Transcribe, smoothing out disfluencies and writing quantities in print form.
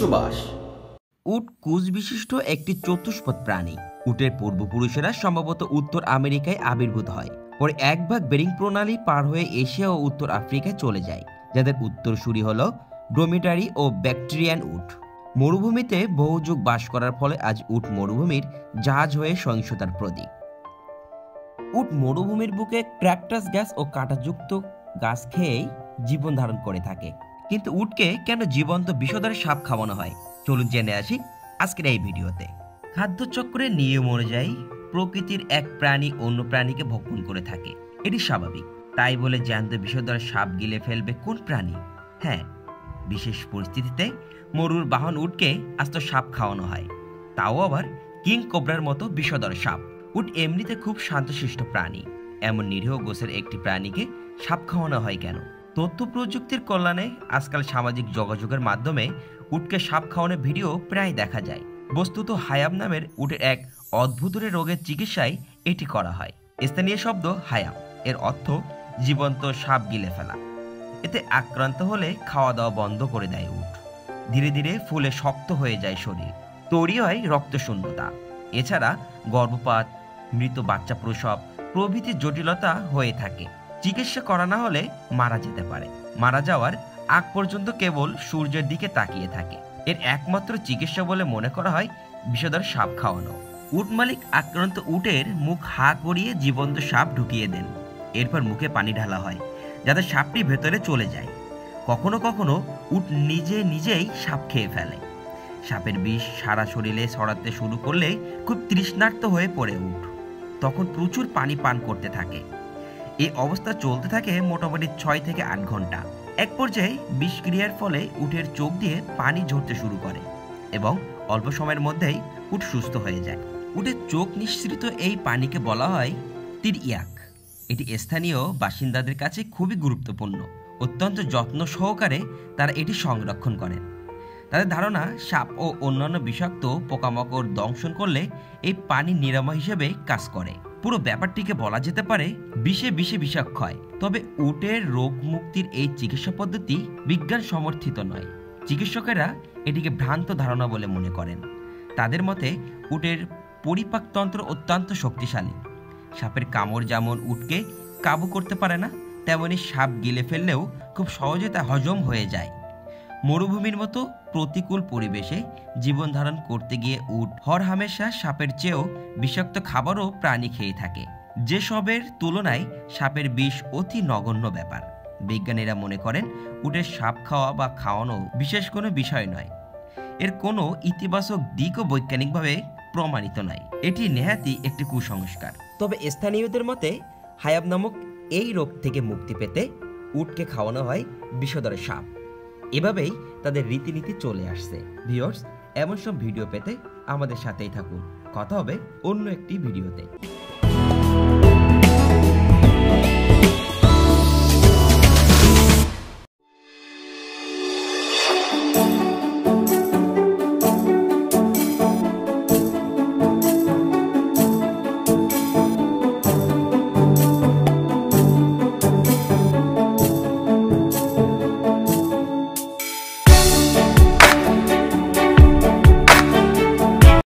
বসবাস। উট কুঁজ বিশিষ্ট একটি চতুষ্পদ প্রাণী। উটের পূর্বপুরুষেরা সম্ভবত উত্তর আমেরিকায় আবির্ভূত হয়, পরে এক ভাগ বেরিং প্রণালী পার হয়ে এশিয়া ও উত্তর আফ্রিকায় চলে যায়, যাদের উত্তরসূরি হল ড্রোমিডারি ও ব্যাকট্রিয়ান উট। মরুভূমিতে বহু যুগ বাস করার ফলে আজ উট মরুভূমির জাহাজ হয়ে সহিংসতার প্রতীক। উট মরুভূমির বুকে ক্র্যাকটাস গাছ ও কাঁটাযুক্ত গাছ খেয়েই জীবন ধারণ করে থাকে। কিন্তু উটকে কেন জীবন্ত বিষধর সাপ খাওয়ানো হয়, চলুন জেনে আসি আজকের এই ভিডিওতে। খাদ্যচক্রের নিয়ম অনুযায়ী প্রকৃতির এক প্রাণী অন্য প্রাণীকে ভক্ষণ করে থাকে, এটি স্বাভাবিক। তাই বলে জ্যান্ত বিষধর সাপ গিলে ফেলবে কোন প্রাণী? হ্যাঁ, বিশেষ পরিস্থিতিতে মরুর বাহন উটকে আস্ত সাপ খাওয়ানো হয়, তাও আবার কিং কোবরার মতো বিষধর সাপ। উট এমনিতে খুব শান্তশিষ্ট প্রাণী, এমন নিরীহ গোছের একটি প্রাণীকে সাপ খাওয়ানো হয় কেন? তথ্য প্রযুক্তির কল্যাণে আজকাল সামাজিক যোগাযোগের মাধ্যমে উটকে সাপ খাওয়ানোর ভিডিও প্রায় দেখা যায়। বস্তুত হায়াম নামের উটের এক অদ্ভুত রোগের চিকিৎসায় এটি করা হয়। স্থানীয় শব্দ হায়াম, এর অর্থ জীবন্ত সাপ গিলে ফেলা। এতে আক্রান্ত হলে খাওয়া দাওয়া বন্ধ করে দেয় উট। ধীরে ধীরে ফুলে শক্ত হয়ে যায় শরীর, তৈরি হয় রক্তশূন্যতা। এছাড়া গর্ভপাত, মৃত বাচ্চা প্রসব প্রভৃতি জটিলতা হয়ে থাকে। চিকিৎসা করা না হলে মারা যেতে পারে। মারা যাওয়ার আগ পর্যন্ত কেবল সূর্যের দিকে তাকিয়ে থাকে। এর একমাত্র চিকিৎসা বলে মনে করা হয় বিষধর সাপ খাওয়ানো। উট মালিক আক্রান্ত উটের মুখ হা করিয়ে জীবন্ত সাপ ঢুকিয়ে দেন। এরপর মুখে পানি ঢালা হয় যাতে সাপটি ভেতরে চলে যায়। কখনো কখনো উট নিজেই সাপ খেয়ে ফেলে। সাপের বিষ সারা শরীরে ছড়াতে শুরু করলে খুব তৃষ্ণার্ত হয়ে পড়ে উট, তখন প্রচুর পানি পান করতে থাকে। এই অবস্থা চলতে থাকে মোটামুটি 6 থেকে 8 ঘন্টা। এক পর্যায়ে বিষক্রিয়ার ফলে উটের চোখ দিয়ে পানি ঝরতে শুরু করে এবং অল্প সময়ের মধ্যেই উট সুস্থ হয়ে যায়। উটের চোখ নিঃসৃত এই পানিকে বলা হয় তিরইয়াক। এটি স্থানীয় বাসিন্দাদের কাছে খুবই গুরুত্বপূর্ণ। অত্যন্ত যত্ন সহকারে তারা এটি সংরক্ষণ করেন। তাদের ধারণা, সাপ ও অন্যান্য বিষাক্ত পোকামাকড় দংশন করলে এই পানি নিরাময় হিসেবে কাজ করে। পুরো ব্যাপারটিকে বলা যেতে পারে বিষে বিষাক্ষয়। তবে উটের রোগ মুক্তির এই চিকিৎসা পদ্ধতি বিজ্ঞান সমর্থিত নয়। চিকিৎসকেরা এটিকে ভ্রান্ত ধারণা বলে মনে করেন। তাদের মতে উটের পরিপাকতন্ত্র অত্যন্ত শক্তিশালী। সাপের কামড় যেমন উটকে কাবু করতে পারে না, তেমনি সাপ গিলে ফেললেও খুব সহজে তা হজম হয়ে যায়। মরুভূমির মতো প্রতিকূল পরিবেশে জীবন ধারণ করতে গিয়ে উট হরহামেশা সাপের চেয়েও বিষাক্ত খাবারও প্রাণী খেয়ে থাকে, যেসবের তুলনায় সাপের বিষ অতি নগণ্য ব্যাপার। বিজ্ঞানীরা মনে করেন উটের সাপ খাওয়া বা খাওয়ানো বিশেষ কোনো বিষয় নয়। এর কোনো ইতিবাচক দিকও বৈজ্ঞানিকভাবে প্রমাণিত নয়। এটি নেহাতি একটি কুসংস্কার। তবে স্থানীয়দের মতে হায়াব নামক এই রোগ থেকে মুক্তি পেতে উটকে খাওয়ানো হয় বিষধর সাপ। এভাবেই তাদের রীতিনীতি চলে আসছে। ভিউয়ার্স, এমন সব ভিডিও পেতে আমাদের সাথেই থাকুন। কথা হবে অন্য একটি ভিডিওতে।